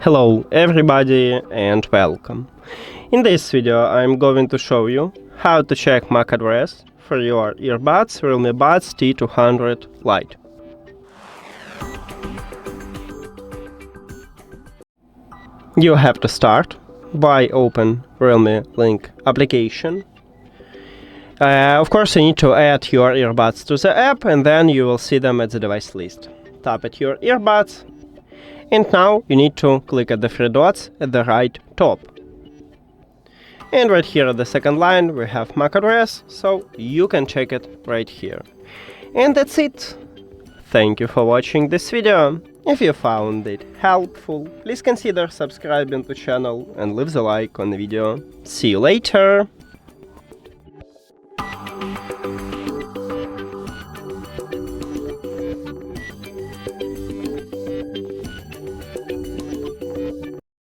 Hello everybody and welcome. In this video I'm going to show you how to check MAC address for your earbuds REALME Buds T200 Lite. You have to start by open REALME Link application. Of course you need to add your earbuds to the app and then you will see them at the device list. Tap at your earbuds. And now you need to click at the three dots at the right top. And right here at the second line we have MAC address, so you can check it right here. And that's it. Thank you for watching this video. If you found it helpful, please consider subscribing to the channel and leave the like on the video. See you later!